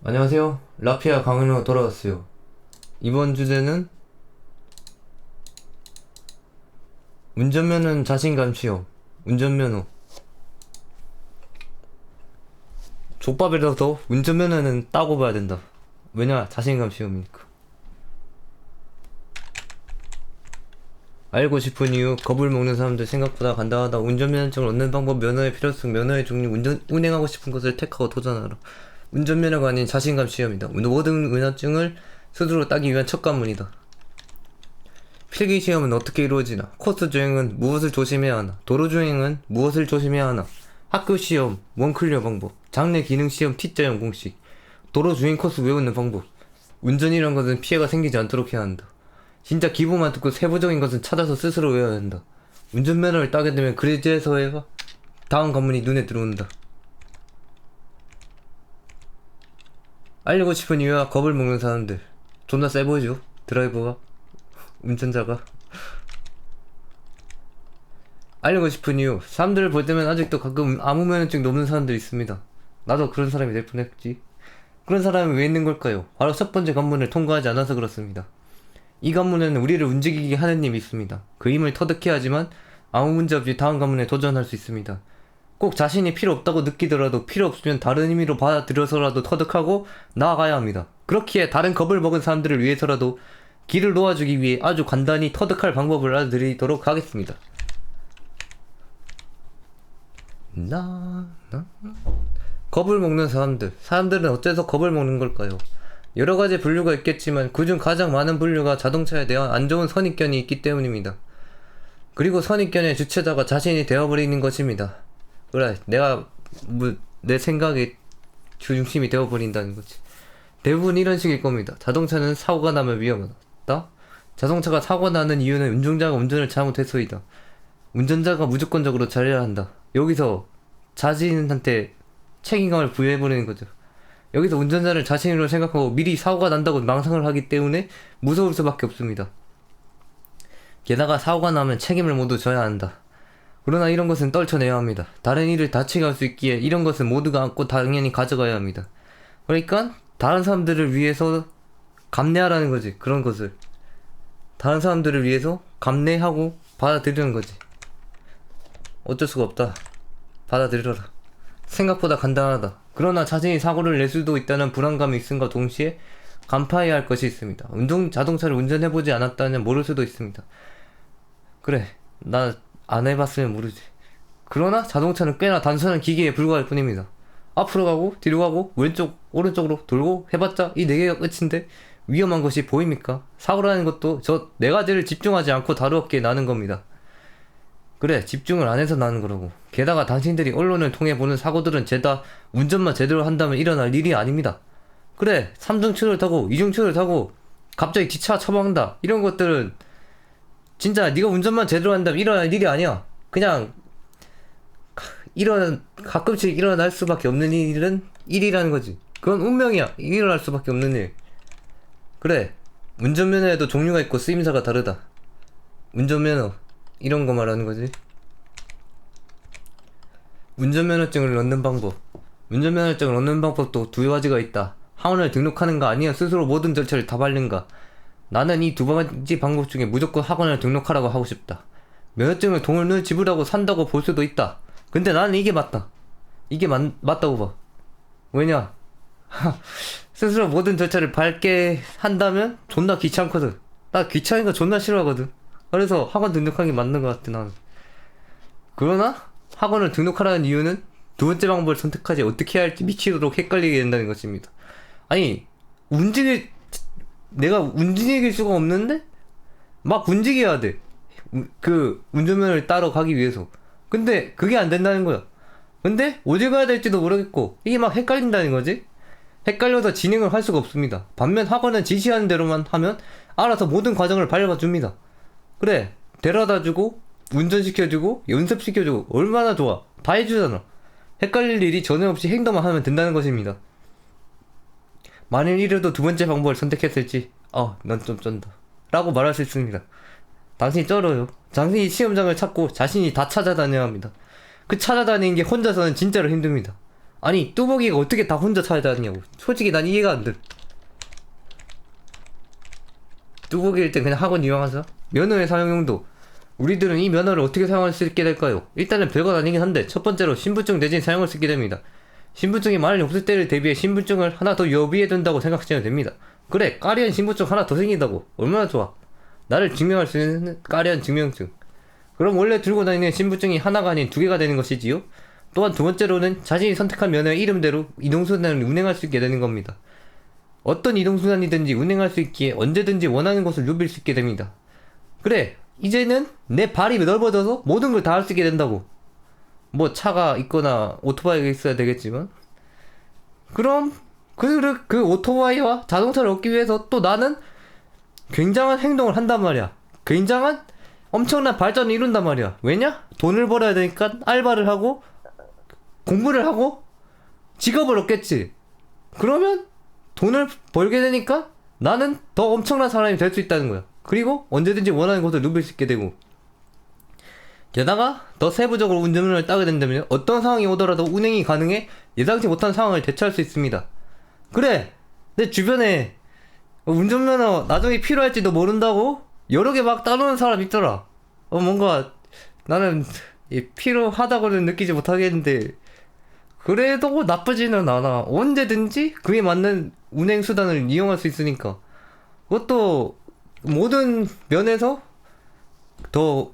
안녕하세요. 라피아 강은호가 돌아왔어요. 이번 주제는 운전면허는 자신감 시험. 운전면허. 족밥이라도 운전면허는 따고 봐야 된다. 왜냐? 자신감 시험이니까. 알고 싶은 이유, 겁을 먹는 사람들 생각보다 간단하다. 운전면허증을 얻는 방법, 면허의 필요성, 면허의 종류, 운행하고 싶은 것을 택하고 도전하라. 운전면허가 아닌 자신감 시험이다. 모든 면허증을 스스로 따기 위한 첫 관문이다. 필기시험은 어떻게 이루어지나? 코스 주행은 무엇을 조심해야 하나? 도로 주행은 무엇을 조심해야 하나? 학교 시험, 원클리어 방법, 장래 기능 시험 T자형 공식, 도로 주행 코스 외우는 방법. 운전이란 것은 피해가 생기지 않도록 해야 한다. 진짜 기본만 듣고 세부적인 것은 찾아서 스스로 외워야 한다. 운전면허를 따게 되면 그제서야 다음 관문이 눈에 들어온다. 알리고 싶은 이유와 겁을 먹는 사람들. 존나 세 보이죠? 드라이버가, 운전자가. 알리고 싶은 이유. 사람들을 볼 때면 아직도 가끔 아무 면허증도 없는 사람들이 있습니다. 나도 그런 사람이 될 뻔했지. 그런 사람이 왜 있는 걸까요? 바로 첫 번째 관문을 통과하지 않아서 그렇습니다. 이 관문에는 우리를 움직이게 하는 힘이 있습니다. 그 힘을 터득해야 하지만 아무 문제 없이 다음 관문에 도전할 수 있습니다. 꼭 자신이 필요 없다고 느끼더라도 필요 없으면 다른 의미로 받아들여서라도 터득하고 나아가야 합니다. 그렇기에 다른 겁을 먹은 사람들을 위해서라도 길을 놓아주기 위해 아주 간단히 터득할 방법을 알려드리도록 하겠습니다. 겁을 먹는 사람들. 사람들은 어째서 겁을 먹는 걸까요? 여러 가지 분류가 있겠지만 그중 가장 많은 분류가 자동차에 대한 안 좋은 선입견이 있기 때문입니다. 그리고 선입견의 주체자가 자신이 되어버리는 것입니다. 그래, 내 생각의 중심이 되어버린다는 거지. 대부분 이런 식일 겁니다. 자동차는 사고가 나면 위험하다. 자동차가 사고가 나는 이유는 운전자가 운전을 잘못해서이다. 운전자가 무조건적으로 잘해야 한다. 여기서 자신한테 책임감을 부여해버리는 거죠. 여기서 운전자를 자신으로 생각하고 미리 사고가 난다고 망상을 하기 때문에 무서울 수밖에 없습니다. 게다가 사고가 나면 책임을 모두 져야 한다. 그러나 이런 것은 떨쳐내야 합니다. 다른 일을 다치게 할 수 있기에 이런 것은 모두가 안고 당연히 가져가야 합니다. 그러니까 다른 사람들을 위해서 감내하라는 거지. 그런 것을 다른 사람들을 위해서 감내하고 받아들이는 거지. 어쩔 수가 없다. 받아들여라. 생각보다 간단하다. 그러나 자신이 사고를 낼 수도 있다는 불안감이 있음과 동시에 간파해야 할 것이 있습니다. 자동차를 운전해보지 않았다면 모를 수도 있습니다. 그래, 나 안 해봤으면 모르지. 그러나 자동차는 꽤나 단순한 기계에 불과할 뿐입니다. 앞으로 가고 뒤로 가고 왼쪽 오른쪽으로 돌고 해봤자 이 네 개가 끝인데 위험한 것이 보입니까? 사고라는 것도 저 네 가지를 집중하지 않고 다루었기에 나는 겁니다. 그래, 집중을 안 해서 나는 거라고. 게다가 당신들이 언론을 통해 보는 사고들은 죄다 운전만 제대로 한다면 일어날 일이 아닙니다. 그래, 3중추를 타고 2중추를 타고 갑자기 뒷차 처방한다. 이런 것들은 진짜 네가 운전만 제대로 한다면 일어날 일이 아니야. 그냥 가끔씩 일어날 수밖에 없는 일이라는 거지. 그건 운명이야. 일어날 수밖에 없는 일. 그래, 운전면허에도 종류가 있고 쓰임새가 다르다. 운전면허 이런 거 말하는 거지. 운전면허증을 얻는 방법. 운전면허증을 얻는 방법도 두 가지가 있다. 학원을 등록하는가 아니면 스스로 모든 절차를 다 밟는가. 나는 이 두 가지 방법 중에 무조건 학원을 등록하라고 하고 싶다. 면허증을 돈을 지불하고 산다고 볼 수도 있다. 근데 나는 이게 맞다. 이게 맞다고 봐. 왜냐? 스스로 모든 절차를 밟게 한다면 존나 귀찮거든. 나 귀찮은 거 존나 싫어하거든. 그래서 학원 등록하는 게 맞는 것 같아, 나는. 그러나 학원을 등록하라는 이유는 두 번째 방법을 선택하지 어떻게 해야 할지 미치도록 헷갈리게 된다는 것입니다. 아니, 내가 움직일 수가 없는데 막 움직여야 돼. 그 운전면허를 따러 가기 위해서. 근데 그게 안 된다는 거야. 근데 어디 가야 될지도 모르겠고 이게 막 헷갈린다는 거지. 헷갈려서 진행을 할 수가 없습니다. 반면 학원은 지시하는 대로만 하면 알아서 모든 과정을 밟아줍니다. 그래, 데려다주고 운전시켜주고 연습시켜주고 얼마나 좋아. 다 해주잖아. 헷갈릴 일이 전혀 없이 행동만 하면 된다는 것입니다. 만일 이래도 두 번째 방법을 선택했을지 넌 좀 쩐다 라고 말할 수 있습니다. 당신이 쩔어요. 당신이 시험장을 찾고 자신이 다 찾아다녀야 합니다. 그 찾아다니는 게 혼자서는 진짜로 힘듭니다. 아니 뚜벅이가 어떻게 다 혼자 찾아다니냐고. 솔직히 난 이해가 안 돼. 뚜벅이일 땐 그냥 학원 이용하자. 면허의 사용용도. 우리들은 이 면허를 어떻게 사용할 수 있게 될까요? 일단은 별건 아니긴 한데 첫 번째로 신분증 대신 사용할 수 있게 됩니다. 신분증이 많이 없을 때를 대비해 신분증을 하나 더予備해 둔다고 생각하시면 됩니다. 그래, 까리한 신분증 하나 더 생긴다고. 얼마나 좋아. 나를 증명할 수 있는 까리한 증명증. 그럼 원래 들고 다니는 신분증이 하나가 아닌 두 개가 되는 것이지요. 또한 두 번째로는 자신이 선택한 면허의 이름대로 이동수단을 운행할 수 있게 되는 겁니다. 어떤 이동수단이든지 운행할 수 있기에 언제든지 원하는 곳을 누빌 수 있게 됩니다. 그래, 이제는 내 발이 넓어져서 모든 걸 다 할 수 있게 된다고. 뭐 차가 있거나 오토바이가 있어야 되겠지만, 그럼 그 오토바이와 자동차를 얻기 위해서 또 나는 굉장한 행동을 한단 말이야. 굉장한 엄청난 발전을 이룬단 말이야. 왜냐? 돈을 벌어야 되니까 알바를 하고 공부를 하고 직업을 얻겠지. 그러면 돈을 벌게 되니까 나는 더 엄청난 사람이 될 수 있다는 거야. 그리고 언제든지 원하는 곳을 누빌 수 있게 되고, 게다가 더 세부적으로 운전면허를 따게 된다면 어떤 상황이 오더라도 운행이 가능해 예상치 못한 상황을 대처할 수 있습니다. 그래, 내 주변에 운전면허 나중에 필요할지도 모른다고 여러 개 막 따놓는 사람 있더라. 뭔가 나는 필요하다고는 느끼지 못하겠는데, 그래도 나쁘지는 않아. 언제든지 그에 맞는 운행 수단을 이용할 수 있으니까. 그것도 모든 면에서 더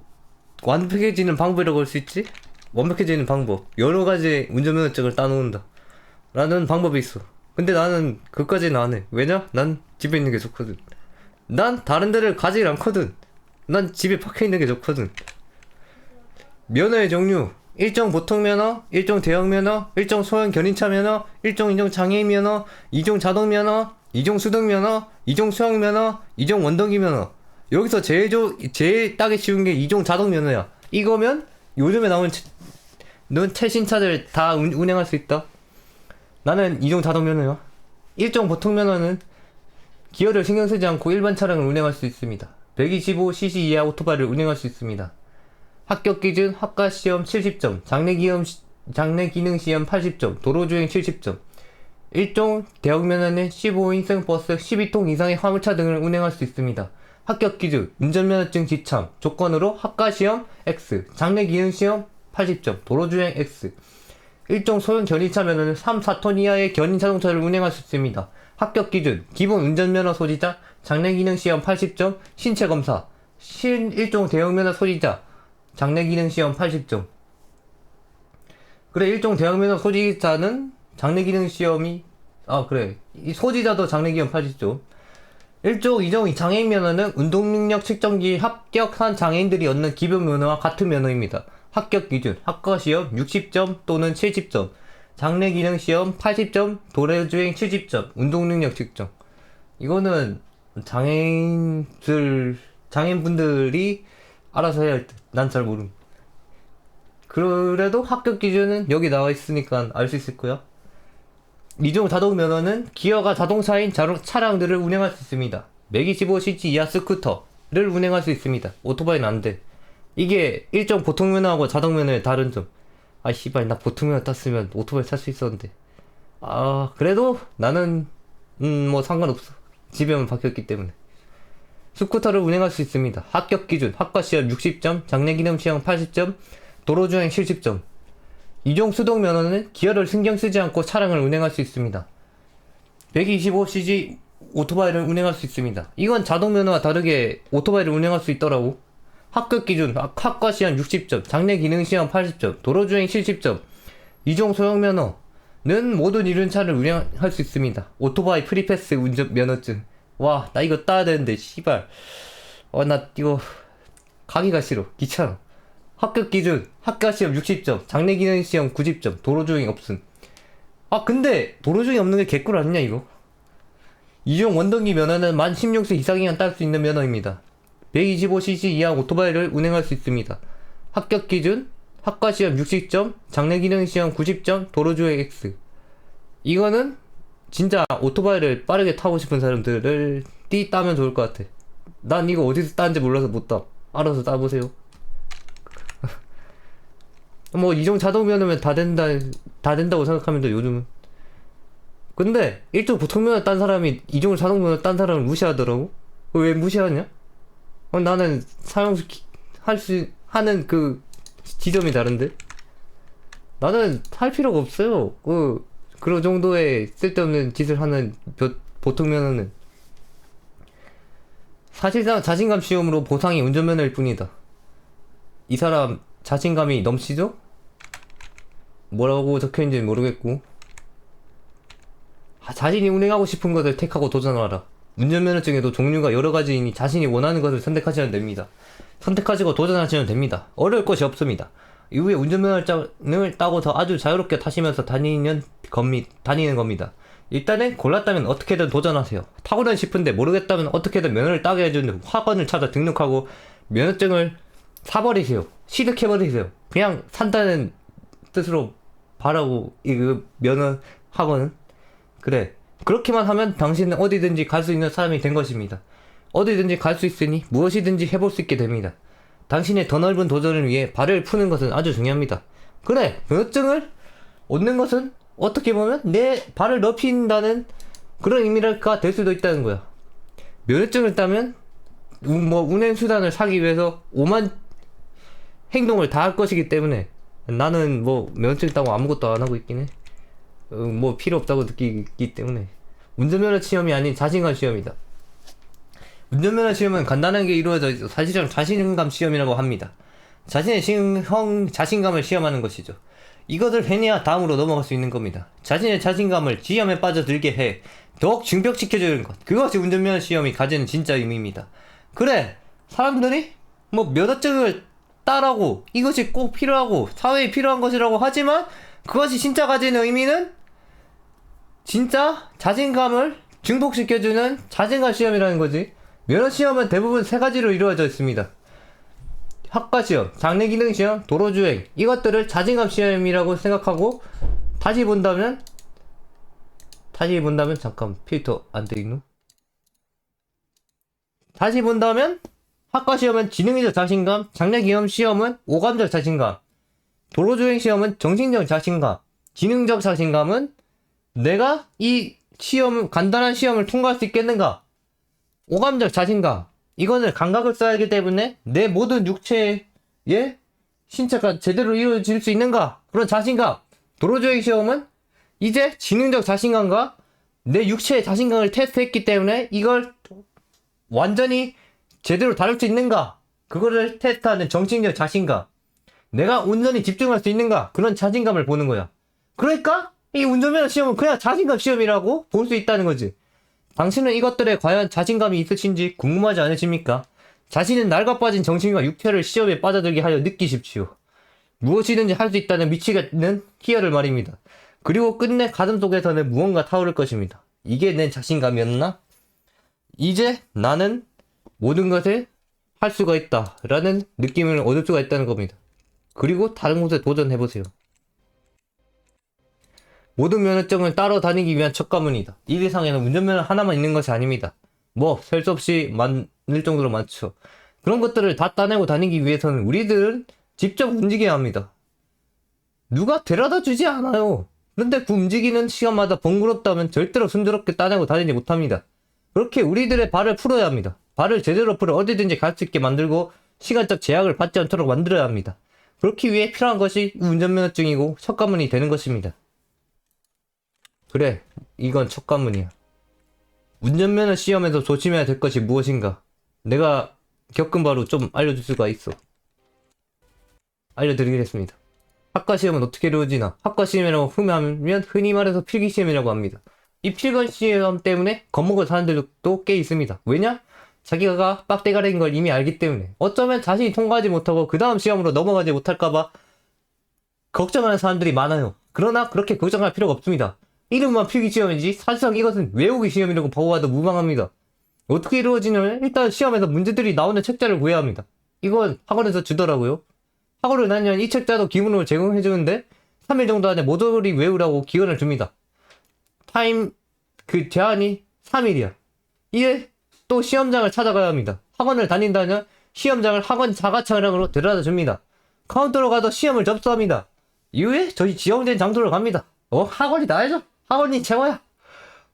완벽해지는 방법이라고 할 수 있지? 완벽해지는 방법. 여러 가지 운전면허증을 따놓는다 라는 방법이 있어. 근데 나는 그까지는 안 해. 왜냐? 난 집에 있는 게 좋거든. 난 다른 데를 가지 않거든. 난 집에 박혀 있는 게 좋거든. 면허의 종류: 일종 보통 면허, 일종 대형 면허, 일종 소형 견인차 면허, 일종 인종 장애인 면허, 이종 자동 면허, 이종 수동 면허, 이종 수영 면허, 이종 원동기 면허. 여기서 제일 따기 쉬운 게 이종 자동 면허야. 이거면 요즘에 나온 최신 차들 다 운행할 수 있다. 나는 이종 자동 면허야. 일종 보통 면허는 기어를 신경 쓰지 않고 일반 차량을 운행할 수 있습니다. 125cc 이하 오토바이를 운행할 수 있습니다. 합격 기준 학과시험 70점, 장래기능시험 80점, 도로주행 70점. 일종 대형면허는 15인승 버스 12통 이상의 화물차 등을 운행할 수 있습니다. 합격 기준 운전면허증 지참 조건으로 학과시험 X, 장래기능시험 80점, 도로주행 X. 일종 소형 견인차 면허는 3, 4톤 이하의 견인 자동차를 운행할 수 있습니다. 합격 기준 기본 운전면허 소지자, 장래기능시험 80점, 신체검사. 일종 대형면허 소지자, 장래기능시험 80점. 그래, 일종 대형면허 소지자는 장래기능시험이 이 소지자도 장래기능 80점. 일종 이종 장애인 면허는 운동능력 측정기 합격한 장애인들이 얻는 기본 면허와 같은 면허입니다. 합격 기준 학과시험 60점 또는 70점, 장래기능시험 80점, 도로주행 70점, 운동능력 측정. 이거는 장애인분들이 알아서 해야 할 듯. 난 잘 모름. 그래도 합격 기준은 여기 나와 있으니까 알 수 있을 거야. 이종 자동 면허는 기어가 자동차인 차량들을 운행할 수 있습니다. 125cc 이하 스쿠터를 운행할 수 있습니다. 오토바이는 안 돼. 이게 일종 보통 면허하고 자동 면허의 다른 점. 씨발, 나 보통 면허 땄으면 오토바이 탈 수 있었는데. 그래도 나는 뭐 상관없어. 집에만 박혔기 때문에. 스쿠터를 운행할 수 있습니다. 합격 기준 학과시험 60점, 장래기능시험 80점, 도로주행 70점. 이종 수동 면허는 기어를 신경 쓰지 않고 차량을 운행할 수 있습니다. 125cc 오토바이를 운행할 수 있습니다. 이건 자동 면허와 다르게 오토바이를 운행할 수 있더라고. 합격 기준 학과시험 60점, 장래기능시험 80점, 도로주행 70점. 이종 소형 면허는 모든 이륜차를 운행할 수 있습니다. 오토바이 프리패스 운전 면허증. 와, 나 이거 따야 되는데 씨발. 나 이거 가기가 싫어. 귀찮아. 합격 기준 학과시험 60점, 장래기능시험 90점, 도로주행 없음. 근데 도로주행 없는 게 개꿀 아니냐 이거? 이종 원동기 면허는 만 16세 이상이면 딸 수 있는 면허입니다. 125cc 이하 오토바이를 운행할 수 있습니다. 합격 기준 학과시험 60점, 장래기능시험 90점, 도로주행 X. 이거는 진짜 오토바이를 빠르게 타고 싶은 사람들을 따면 좋을 것 같아. 난 이거 어디서 따는지 몰라서 못 따. 알아서 따보세요. 뭐 이종 자동 면허면 다 된다 다 된다고 생각합니다, 요즘은. 근데 1등 보통면허 딴 사람이 이중을 자동면허 딴 사람을 무시하더라고. 그거 왜 무시하냐? 나는 할 수 하는 그 지점이 다른데. 나는 할 필요가 없어요. 그런 정도의 쓸데없는 짓을 하는 보통면허는 사실상 자신감 시험으로 보상이 운전면허일 뿐이다. 이 사람 자신감이 넘치죠? 뭐라고 적혀있는지 모르겠고, 자신이 운행하고 싶은 것을 택하고 도전하라. 운전면허증에도 종류가 여러가지이니 자신이 원하는 것을 선택하시면 됩니다. 선택하시고 도전하시면 됩니다. 어려울 것이 없습니다. 이후에 운전면허증을 따고서 아주 자유롭게 타시면서 다니는 겁니다. 일단은 골랐다면 어떻게든 도전하세요. 타고는 싶은데 모르겠다면 어떻게든 면허를 따게 해주는 학원을 찾아 등록하고 면허증을 사버리세요. 취득해버리세요. 그냥 산다는 뜻으로 바라고, 면허 학원은. 그래. 그렇게만 하면 당신은 어디든지 갈 수 있는 사람이 된 것입니다. 어디든지 갈 수 있으니 무엇이든지 해볼 수 있게 됩니다. 당신의 더 넓은 도전을 위해 발을 푸는 것은 아주 중요합니다. 그래, 면허증을 얻는 것은 어떻게 보면 내 발을 넓힌다는 그런 의미랄까 될 수도 있다는 거야. 면허증을 따면 운행수단을 사기 위해서 오만 행동을 다 할 것이기 때문에 나는 면허증 따고 아무것도 안 하고 있긴 해. 필요 없다고 느끼기 때문에. 운전면허 시험이 아닌 자신감 시험이다. 운전면허 시험은 간단하게 이루어져 있어 사실상 자신감 시험이라고 합니다. 자신의 자신감을 시험하는 것이죠. 이것을 해내야 다음으로 넘어갈 수 있는 겁니다. 자신의 자신감을 시험에 빠져들게 해 더욱 증폭시켜주는 것. 그것이 운전면허 시험이 가지는 진짜 의미입니다. 그래, 사람들이 면허증을 따라고 이것이 꼭 필요하고 사회에 필요한 것이라고 하지만 그것이 진짜 가지는 의미는 진짜 자신감을 증폭시켜주는 자신감 시험이라는 거지. 면허 시험은 대부분 세 가지로 이루어져 있습니다. 학과 시험, 장래 기능 시험, 도로주행. 이것들을 자신감 시험이라고 생각하고 다시 본다면 잠깐 필터 안 돼 있노? 다시 본다면 학과 시험은 지능적 자신감, 장래 기능 시험은 오감적 자신감, 도로주행 시험은 정신적 자신감, 지능적 자신감은 내가 이 간단한 시험을 통과할 수 있겠는가? 오감적 자신감. 이거는 감각을 써야 하기 때문에 내 모든 육체의 신체가 제대로 이루어질 수 있는가? 그런 자신감. 도로주행 시험은 이제 지능적 자신감과 내 육체의 자신감을 테스트했기 때문에 이걸 완전히 제대로 다룰 수 있는가? 그거를 테스트하는 정신적 자신감. 내가 온전히 집중할 수 있는가? 그런 자신감을 보는 거야. 그러니까 이 운전면허 시험은 그냥 자신감 시험이라고 볼 수 있다는 거지. 당신은 이것들에 과연 자신감이 있으신지 궁금하지 않으십니까? 자신은 낡아 빠진 정신과 육체를 시험에 빠져들게 하여 느끼십시오. 무엇이든지 할 수 있다는 미치겠는 희열을 말입니다. 그리고 끝내 가슴속에서는 무언가 타오를 것입니다. 이게 내 자신감이었나? 이제 나는 모든 것을 할 수가 있다 라는 느낌을 얻을 수가 있다는 겁니다. 그리고 다른 곳에 도전해보세요. 모든 면허증을 따러 다니기 위한 첫 관문이다. 이 세상에는 운전면허 하나만 있는 것이 아닙니다. 셀 수 없이 많을 정도로 많죠. 그런 것들을 다 따내고 다니기 위해서는 우리들은 직접 움직여야 합니다. 누가 데려다 주지 않아요. 그런데 그 움직이는 시간마다 번거롭다면 절대로 순조롭게 따내고 다니지 못합니다. 그렇게 우리들의 발을 풀어야 합니다. 발을 제대로 풀어 어디든지 갈 수 있게 만들고 시간적 제약을 받지 않도록 만들어야 합니다. 그렇기 위해 필요한 것이 운전면허증이고 첫 관문이 되는 것입니다. 그래, 이건 첫 관문이야. 운전면허 시험에서 조심해야 될 것이 무엇인가? 내가 겪은 바로 좀 알려줄 수가 있어. 알려드리겠습니다. 학과 시험은 어떻게 이루어지나? 학과 시험이라고 하면 흔히 말해서 필기시험이라고 합니다. 이 필기시험 때문에 겁먹은 사람들도 꽤 있습니다. 왜냐? 자기가 빡대가리인 걸 이미 알기 때문에. 어쩌면 자신이 통과하지 못하고 그 다음 시험으로 넘어가지 못할까봐 걱정하는 사람들이 많아요. 그러나 그렇게 걱정할 필요가 없습니다. 이름만 필기시험이지 사실상 이것은 외우기 시험이라고 보고봐도 무방합니다. 어떻게 이루어지냐면 일단 시험에서 문제들이 나오는 책자를 구해야 합니다. 이건 학원에서 주더라고요. 학원을 다니면 이 책자도 기본으로 제공해주는데 3일 정도 안에 모조리 외우라고 기원을 줍니다. 제한이 3일이야. 이에 또 시험장을 찾아가야 합니다. 학원을 다닌다면 시험장을 학원 자가차량으로 데려다 줍니다. 카운터로 가서 시험을 접수합니다. 이후에 저희 지정된 장소를 갑니다. 학원이 나야죠. 학원이 최고야.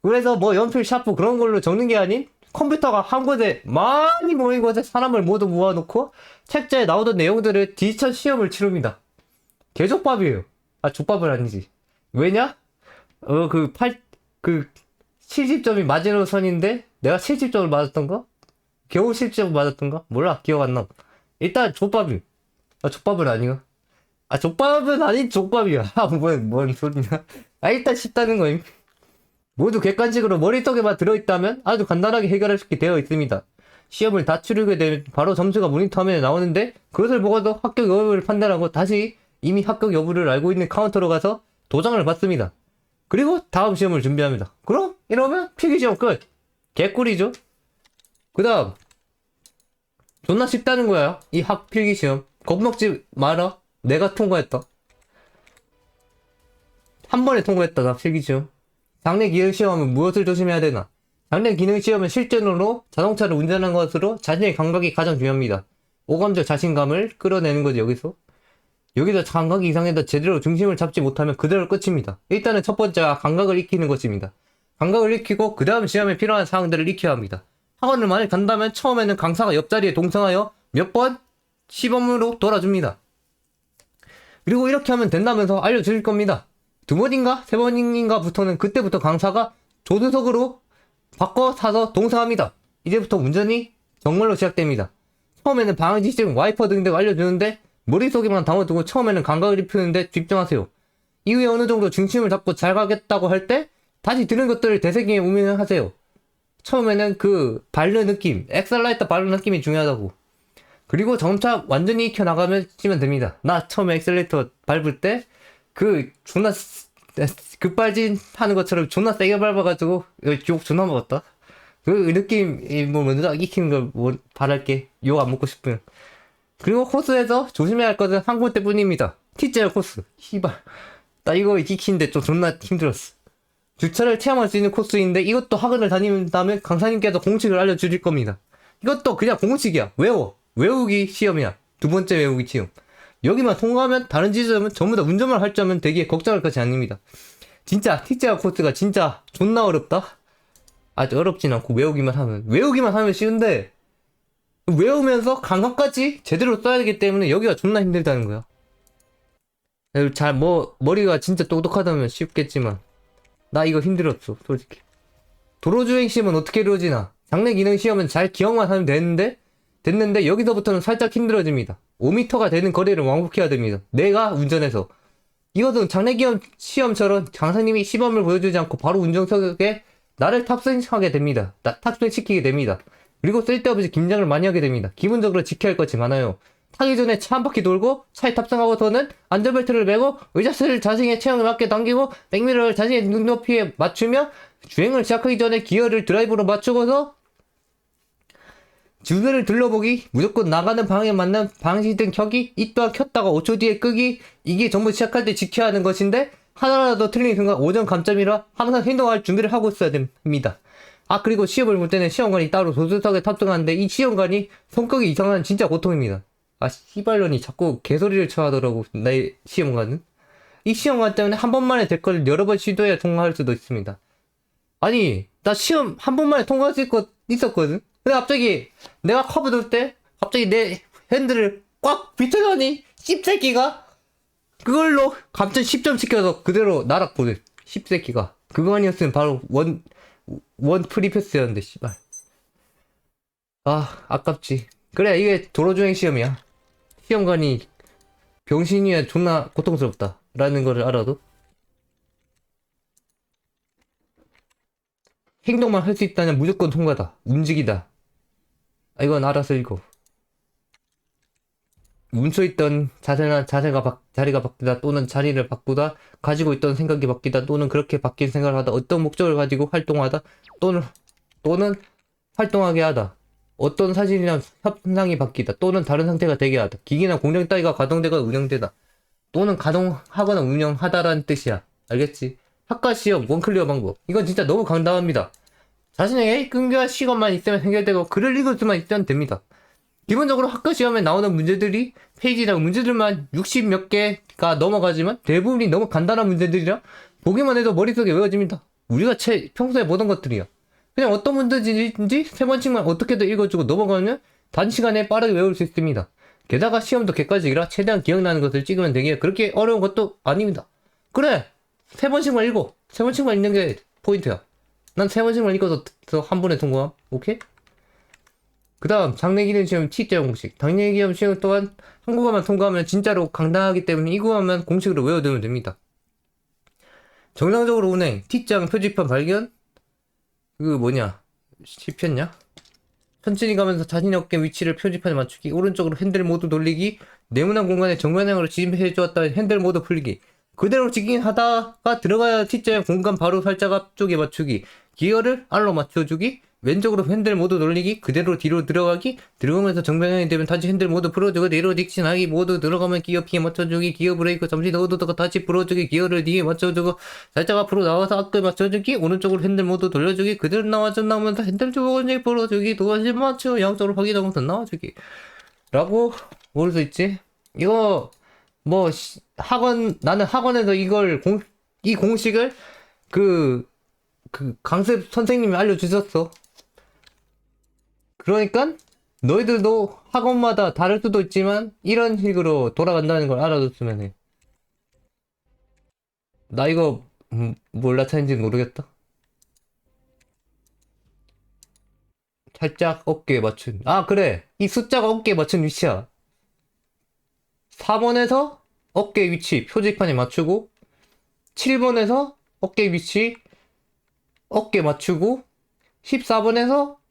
그래서 뭐 연필, 샤프 그런 걸로 적는 게 아닌 컴퓨터가 한 곳에 많이 모인 곳에 사람을 모두 모아놓고 책자에 나오던 내용들을 디지털 시험을 치릅니다. 개족밥이에요. 아, 족밥은 아니지. 왜냐? 그 70점이 마지노선인데 내가 70점을 맞았던가? 겨우 70점 맞았던가? 몰라, 기억 안 나. 일단 족밥이. 아, 족밥은 아니가? 아, 족밥은 아닌 족밥이야. 아, 뭔 소리냐. 아, 일단 쉽다는 거임. 모두 객관식으로 머릿속에만 들어있다면 아주 간단하게 해결할 수 있게 되어 있습니다. 시험을 다 치르게 되면 바로 점수가 모니터 화면에 나오는데 그것을 보고도 합격 여부를 판단하고 다시 이미 합격 여부를 알고 있는 카운터로 가서 도장을 받습니다. 그리고 다음 시험을 준비합니다. 그럼 이러면 필기시험 끝. 개꿀이죠. 그 다음 존나 쉽다는 거야. 이 필기시험 겁먹지 마라. 내가 통과했다. 한 번에 통과했다. 나 필기시험. 장래 기능 시험은 무엇을 조심해야 되나? 장래 기능 시험은 실전으로 자동차를 운전하는 것으로 자신의 감각이 가장 중요합니다. 오감적 자신감을 끌어내는 거지, 여기서. 여기서 감각이 이상해도 제대로 중심을 잡지 못하면 그대로 끝입니다. 일단은 첫 번째가 감각을 익히는 것입니다. 감각을 익히고 그 다음 시험에 필요한 사항들을 익혀야 합니다. 학원을 만약 간다면 처음에는 강사가 옆자리에 동승하여 몇 번 시범으로 돌아줍니다. 그리고 이렇게 하면 된다면서 알려주실 겁니다. 두 번인가 세 번인가부터는 그때부터 강사가 조수석으로 바꿔 사서 동승합니다. 이제부터 운전이 정말로 시작됩니다. 처음에는 방향 지시등, 와이퍼 등등 알려주는데 머릿속에만 담아두고 처음에는 감각을 입히는데 집중하세요. 이후에 어느 정도 중심을 잡고 잘 가겠다고 할 때 다시 들은 것들을 되새기며 운행하세요. 처음에는 그 밟는 느낌, 엑셀라이터 밟는 느낌이 중요하다고. 그리고 점차 완전히 익혀나가면 치면 됩니다. 나 처음에 엑셀레이터 밟을 때 존나 급발진 하는 것처럼 존나 세게 밟아가지고 욕 존나 먹었다. 그 느낌 뭐 먼저 익히는 걸 뭐 바랄게. 욕 안 먹고 싶으면. 그리고 코스에서 조심해야 할 것은 한 군데뿐입니다. T자열 코스. 씨발. 나 이거 익히는데 좀 존나 힘들었어. 주차를 체험할 수 있는 코스인데 이것도 학원을 다닌다면 강사님께서 공식을 알려주실 겁니다. 이것도 그냥 공식이야. 외우기 시험이야. 두 번째 외우기 시험. 여기만 통과하면 다른 지점은 전부 다 운전만 할 줄 알면 되게 걱정할 것이 아닙니다. 진짜 T자 코스가 진짜 존나 어렵다? 아주 어렵진 않고 외우기만 하면 쉬운데 외우면서 감각까지 제대로 써야 되기 때문에 여기가 존나 힘들다는 거야. 머리가 진짜 똑똑하다면 쉽겠지만 나 이거 힘들었어, 솔직히. 도로주행 시험은 어떻게 이루어지나? 장래 기능 시험은 잘 기억만 하면 됐는데 여기서부터는 살짝 힘들어집니다. 5m가 되는 거리를 왕복해야 됩니다. 내가 운전해서. 이것은 장래 기능 시험처럼 강사님이 시범을 보여주지 않고 바로 운전석에 나를 탑승시키게 됩니다. 그리고 쓸데없이 긴장을 많이 하게 됩니다. 기본적으로 지켜야 할 것이 많아요. 타기 전에 차 한 바퀴 돌고 차에 탑승하고서는 안전벨트를 매고 의자를 자신의 체형에 맞게 당기고 백미러를 자신의 눈높이에 맞추며 주행을 시작하기 전에 기어를 드라이브로 맞추고서 주변을 둘러보기, 무조건 나가는 방향에 맞는 방시등 켜기, 이 또한 켰다가 5초 뒤에 끄기, 이게 전부 시작할 때 지켜야 하는 것인데 하나라도 틀린 순간 오전 감점이라 항상 행동할 준비를 하고 있어야 됩니다. 아, 그리고 시험을 볼 때는 시험관이 따로 조수석에 탑승하는데 이 시험관이 성격이 이상한 진짜 고통입니다. 아, 씨발년이 자꾸 개소리를 쳐하더라고. 나의 시험관은. 이 시험관 때문에 한 번만에 될 걸 여러 번 시도해야 통과할 수도 있습니다. 아니, 나 시험 한 번만에 통과할 수 있었거든? 근데 갑자기 내가 커브 돌 때 갑자기 내 핸들을 꽉 비틀더니 씹새끼가 그걸로 감점 10점 시켜서 그대로 나락보내. 씹새끼가. 그거 아니었으면 바로 원 프리패스였는데 씨발. 아, 아깝지. 그래, 이게 도로주행 시험이야. 시험관이 병신이야 존나 고통스럽다 라는 거를 알아도 행동만 할 수 있다면 무조건 통과다. 움직이다. 아, 이건 알아서 읽어. 멈춰있던 자리가 바뀌다 또는 자리를 바꾸다, 가지고 있던 생각이 바뀌다 또는 그렇게 바뀐 생각을 하다, 어떤 목적을 가지고 활동하다 또는 활동하게 하다, 어떤 사실이나 현상이 바뀌다 또는 다른 상태가 되게 하다, 기기나 공정 따위가 가동되거나 운영되다 또는 가동하거나 운영하다라는 뜻이야. 알겠지? 학과 시험 원클리어 방법, 이건 진짜 너무 간단합니다. 자신에게 끈기와 시간만 있으면 해결되고 글을 읽을 수만 있으면 됩니다. 기본적으로 학교 시험에 나오는 문제들이 페이지랑 문제들만 60 몇 개가 넘어가지만 대부분이 너무 간단한 문제들이라 보기만 해도 머릿속에 외워집니다. 우리가 평소에 보던 것들이야. 그냥 어떤 문제인지 세 번씩만 어떻게든 읽어주고 넘어가면 단시간에 빠르게 외울 수 있습니다. 게다가 시험도 객관식이라 최대한 기억나는 것을 찍으면 되기에 그렇게 어려운 것도 아닙니다. 그래! 세 번씩만 읽어. 세 번씩만 읽는 게 포인트야. 난 세 번씩만 읽어서 한 번에 통과함. 오케이? 그 다음 장래기능 시험 T자 공식. 장래기능 시험 또한 한국어만 통과하면 진짜로 강당하기 때문에 이 구간만 공식으로 외워두면 됩니다. 정상적으로 운행 T장 표지판 발견 씹혔냐? 천천히 가면서 자신의 어깨 위치를 표지판에 맞추기, 오른쪽으로 핸들 모드 돌리기, 네모난 공간에 정면형으로 지지해주었다 핸들 모드 풀기, 그대로 직긴 하다가 들어가야 T자의 공간 바로 살짝 앞쪽에 맞추기, 기어를 R로 맞춰주기, 왼쪽으로 핸들 모드 돌리기, 그대로 뒤로 들어가기, 들어가면서 정면형이 되면 다시 핸들 모드 풀어주고, 내로 직진하기, 모드 들어가면 기어 P에 맞춰주기, 기어 브레이크 잠시 넣어두다가 다시 풀어주기, 기어를 뒤에 맞춰주고, 살짝 앞으로 나와서 앞에 맞춰주기, 오른쪽으로 핸들 모드 돌려주기, 그대로 나오면서 핸들 조금씩 풀어주기, 다시 맞춰 양쪽으로 확인하면서 나와주기 라고 볼 수 있지. 이거 나는 학원에서 이 공식을 강습 선생님이 알려주셨어. 그러니까 너희들도 학원마다 다를 수도 있지만 이런 식으로 돌아간다는 걸 알아뒀으면 해. 나 이거 몰라 차인지 모르겠다. 살짝 어깨에 맞춘. 그래. 이 숫자가 어깨에 맞춘 위치야. 4번에서 어깨 위치 표지판에 맞추고, 7번에서 어깨 위치 어깨 맞추고, 14번에서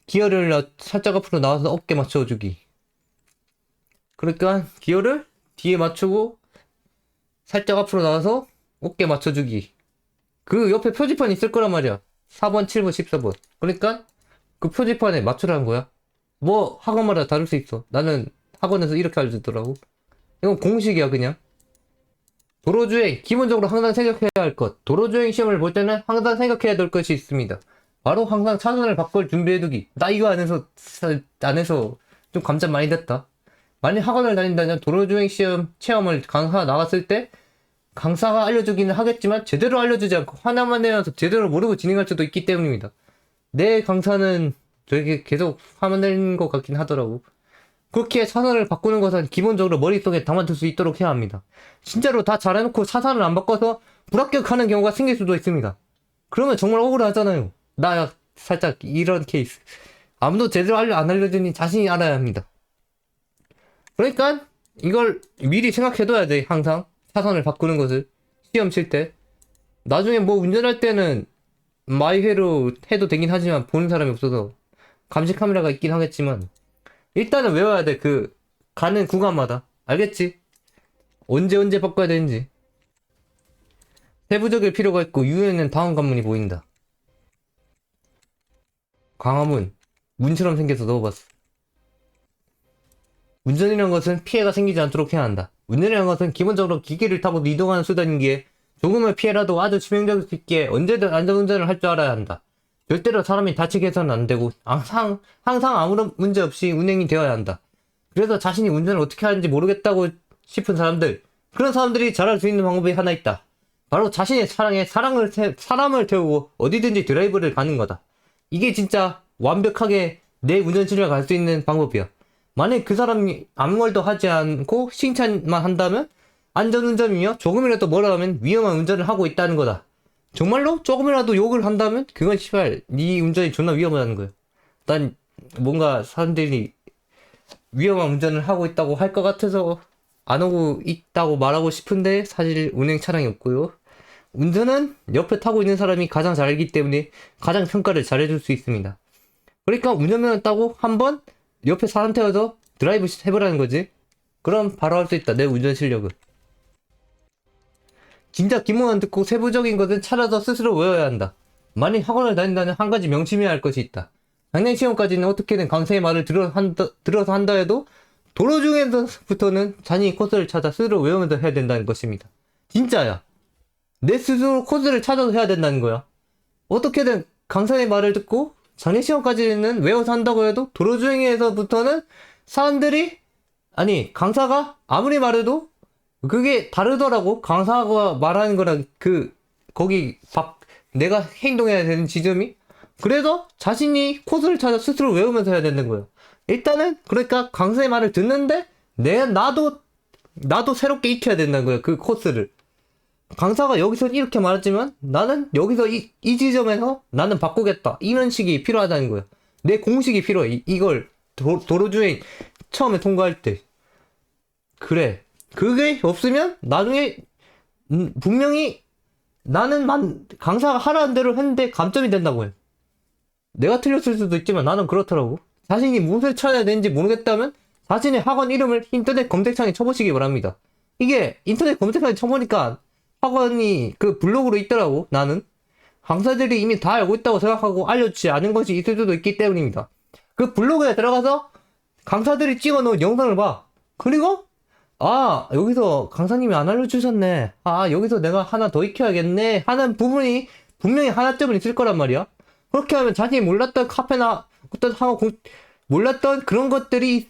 기어를 살짝 앞으로 나와서 어깨 맞춰주기. 그러니까 기어를 뒤에 맞추고 살짝 앞으로 나와서 어깨 맞춰주기. 그 옆에 표지판 있을 거란 말이야. 4번, 7번, 14번. 그러니까 그 표지판에 맞추라는 거야. 학원마다 다를 수 있어. 나는 학원에서 이렇게 알려주더라고. 이건 공식이야 그냥. 도로주행 기본적으로 항상 생각해야 할 것. 도로주행 시험을 볼 때는 항상 생각해야 될 것이 있습니다. 바로 항상 차선을 바꿀 준비해두기. 나 이거 안해서 좀 감점 많이 됐다. 만약 학원을 다닌다면 도로주행 시험 체험을 강사 나갔을 때 강사가 알려주기는 하겠지만 제대로 알려주지 않고 화나만 내어서 제대로 모르고 진행할 수도 있기 때문입니다. 내 강사는 저에게 계속 화만 내는 것 같긴 하더라고. 그렇게 차선을 바꾸는 것은 기본적으로 머릿속에 담아둘 수 있도록 해야 합니다. 진짜로 다 잘해놓고 차선을 안 바꿔서 불합격하는 경우가 생길 수도 있습니다. 그러면 정말 억울하잖아요. 나 살짝 이런 케이스. 아무도 제대로 안 알려주니 자신이 알아야 합니다. 그러니까 이걸 미리 생각해둬야 돼. 항상 차선을 바꾸는 것을 시험 칠 때. 나중에 운전할 때는 마이회로 해도 되긴 하지만 보는 사람이 없어서 감시 카메라가 있긴 하겠지만 일단은 외워야 돼. 가는 구간마다. 알겠지? 언제 바꿔야 되는지. 세부적일 필요가 있고 유에는 다음 관문이 보인다. 광화문. 문처럼 생겨서 넣어봤어. 운전이라는 것은 피해가 생기지 않도록 해야 한다. 운전이라는 것은 기본적으로 기계를 타고 이동하는 수단인기에 조금의 피해라도 아주 치명적일 수 있기에 언제든 안전운전을 할 줄 알아야 한다. 절대로 사람이 다치게 해서는 안 되고 항상 아무런 문제 없이 운행이 되어야 한다. 그래서 자신이 운전을 어떻게 하는지 모르겠다고 싶은 사람들, 그런 사람들이 잘할 수 있는 방법이 하나 있다. 바로 자신의 차량에 사람을 태우고 어디든지 드라이브를 가는 거다. 이게 진짜 완벽하게 내 운전 실력을 알 수 있는 방법이야. 만약 그 사람이 아무 말도 하지 않고 칭찬만 한다면 안전운전이며 조금이라도 뭐라 하면 위험한 운전을 하고 있다는 거다. 정말로 조금이라도 욕을 한다면 그건 씨발 네 운전이 존나 위험하다는 거야. 난 뭔가 사람들이 위험한 운전을 하고 있다고 할 것 같아서 안 하고 있다고 말하고 싶은데 사실 운행 차량이 없고요. 운전은 옆에 타고 있는 사람이 가장 잘 알기 때문에 가장 평가를 잘해줄 수 있습니다. 그러니까 운전면허 따고 한번 옆에 사람 태워서 드라이브 해보라는 거지. 그럼 바로 할 수 있다. 내 운전 실력은. 진짜 기본만 듣고 세부적인 것은 찾아서 스스로 외워야 한다. 만약 학원을 다닌다면 한 가지 명심해야 할 것이 있다. 작년 시험까지는 어떻게든 강사의 말을 들어서 한다 해도 도로 중에서부터는 자신이 코스를 찾아 스스로 외우면서 해야 된다는 것입니다. 진짜야. 내 스스로 코스를 찾아서 해야 된다는 거야. 어떻게든 강사의 말을 듣고 장례시험까지는 외워서 한다고 해도 도로주행에서부터는 사람들이, 아니, 강사가 아무리 말해도 그게 다르더라고. 강사가 말하는 거랑 거기 내가 행동해야 되는 지점이. 그래서 자신이 코스를 찾아 스스로 외우면서 해야 되는 거예요. 일단은, 그러니까 강사의 말을 듣는데, 나도 새롭게 익혀야 된다는 거예요. 그 코스를. 강사가 여기서 이렇게 말했지만, 나는 여기서 이 지점에서 나는 바꾸겠다. 이런 식이 필요하다는 거예요. 내 공식이 필요해. 이걸, 도로주행 처음에 통과할 때. 그래. 그게 없으면, 나중에, 분명히, 강사가 하라는 대로 했는데 감점이 된다고 해요. 내가 틀렸을 수도 있지만 나는 그렇더라고. 자신이 무엇을 찾아야 되는지 모르겠다면 자신의 학원 이름을 인터넷 검색창에 쳐보시기 바랍니다. 이게 인터넷 검색창에 쳐보니까 학원이 그 블로그로 있더라고. 나는 강사들이 이미 다 알고 있다고 생각하고 알려주지 않은 것이 있을 수도 있기 때문입니다. 그 블로그에 들어가서 강사들이 찍어놓은 영상을 봐. 그리고 여기서 강사님이 안 알려주셨네. 여기서 내가 하나 더 익혀야겠네 하는 부분이 분명히 하나쯤은 있을 거란 말이야. 그렇게 하면 자신이 몰랐던 카페나 몰랐던 그런 것들이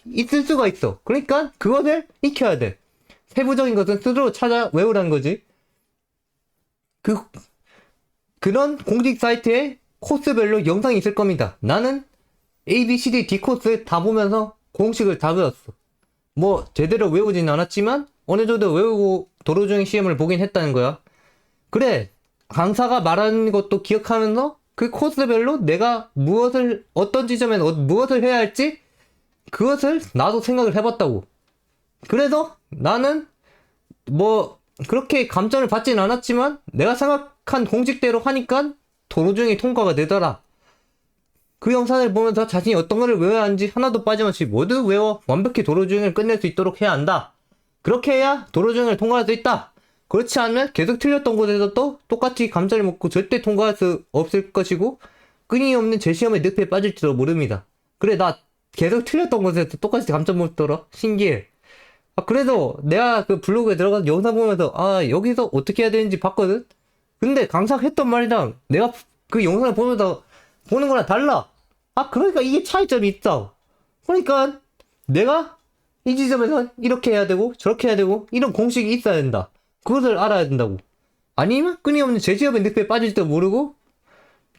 있을 수가 있어. 그러니까 그것을 익혀야 돼. 세부적인 것은 스스로 찾아 외우라는 거지. 그런 공식 사이트에 코스별로 영상이 있을 겁니다. 나는 A, B, C, D 코스 다 보면서 공식을 다 외웠어. 뭐 제대로 외우진 않았지만 어느 정도 외우고 도로주행 시험을 보긴 했다는 거야. 그래, 강사가 말하는 것도 기억하면서 그 코스별로 내가 어떤 지점에서 무엇을 해야 할지 그것을 나도 생각을 해봤다고. 그래서 나는 뭐 그렇게 감점을 받진 않았지만 내가 생각한 공식대로 하니까 도로주행이 통과가 되더라. 그 영상을 보면서 자신이 어떤 거를 외워야 하는지 하나도 빠짐없이 모두 외워 완벽히 도로주행을 끝낼 수 있도록 해야 한다. 그렇게 해야 도로주행을 통과할 수 있다. 그렇지 않으면 계속 틀렸던 곳에서 또 똑같이 감점을 먹고 절대 통과할 수 없을 것이고 끊임없는 재시험의 늪에 빠질지도 모릅니다. 그래, 나 계속 틀렸던 곳에서 똑같이 감점 먹더라. 신기해. 그래서 내가 그 블로그에 들어가서 영상 보면서 여기서 어떻게 해야 되는지 봤거든? 근데 강사가 했던 말이랑 내가 그 영상을 보면서 보는 거랑 달라. 그러니까 이게 차이점이 있다. 그러니까 내가 이 지점에서 이렇게 해야 되고 저렇게 해야 되고 이런 공식이 있어야 된다. 그것을 알아야 된다고. 아니면 끊임없는 재시험의 늪에 빠질지도 모르고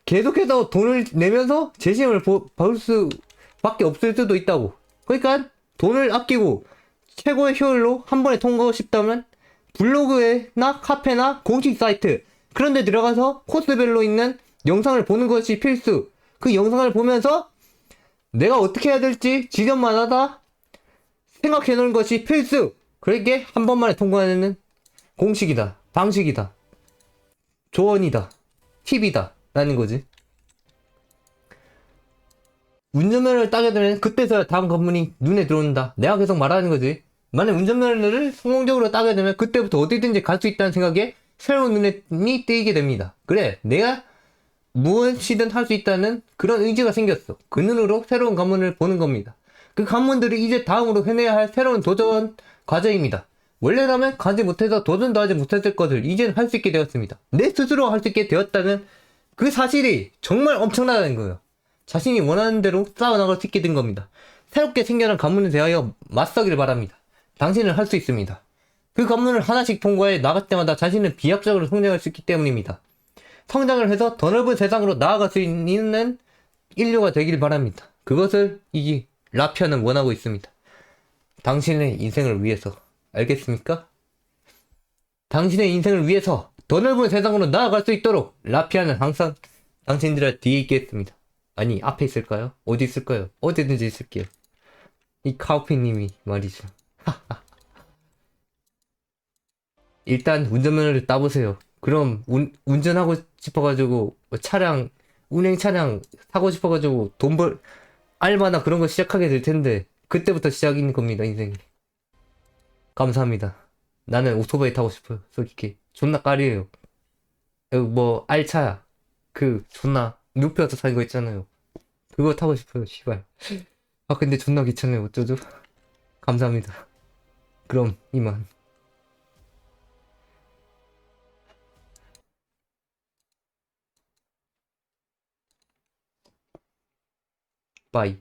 계속해서 돈을 내면서 재시험을 볼 수밖에 없을 수도 있다고. 그러니까 돈을 아끼고 최고의 효율로 한 번에 통과하고 싶다면 블로그나 카페나 공식 사이트 그런 데 들어가서 코스별로 있는 영상을 보는 것이 필수. 그 영상을 보면서 내가 어떻게 해야 될지 지점마다 다 생각해 놓은 것이 필수. 그러게 한 번만에 통과하는 공식이다, 방식이다, 조언이다, 팁이다 라는 거지. 운전면허를 따게 되면 그때서야 다음 관문이 눈에 들어온다. 내가 계속 말하는 거지. 만약 운전면허를 성공적으로 따게 되면 그때부터 어디든지 갈 수 있다는 생각에 새로운 눈이 띄게 됩니다. 그래, 내가 무엇이든 할 수 있다는 그런 의지가 생겼어. 그 눈으로 새로운 관문을 보는 겁니다. 그 관문들이 이제 다음으로 해내야 할 새로운 도전 과정입니다. 원래라면 가지 못해서 도전도 하지 못했을 것을 이제는 할 수 있게 되었습니다. 내 스스로 할 수 있게 되었다는 그 사실이 정말 엄청나다는 거예요. 자신이 원하는 대로 쌓아나갈 수 있게 된 겁니다. 새롭게 생겨난 관문에 대하여 맞서기를 바랍니다. 당신은 할 수 있습니다. 그 관문을 하나씩 통과해 나갈 때마다 자신은 비약적으로 성장할 수 있기 때문입니다. 성장을 해서 더 넓은 세상으로 나아갈 수 있는 인류가 되길 바랍니다. 그것을 이 라피아는 원하고 있습니다. 당신의 인생을 위해서. 알겠습니까? 당신의 인생을 위해서 더 넓은 세상으로 나아갈 수 있도록 라피아는 항상 당신들의 뒤에 있겠습니다. 아니, 앞에 있을까요? 어디 있을까요? 어디든지 있을게요. 이 카우피님이 말이죠. 일단 운전면허를 따보세요. 그럼 운전하고 싶어가지고 운행 차량 사고 싶어가지고 알바나 그런 거 시작하게 될 텐데 그때부터 시작인 겁니다, 인생이. 감사합니다. 나는 오토바이 타고 싶어요, 솔직히. 존나 까리에요. 뭐 알차야. 존나 눕혀서 사는 거 있잖아요. 그거 타고 싶어요, 씨발. 근데 존나 귀찮아요. 어쩌죠? 감사합니다. 그럼 이만. 빠이.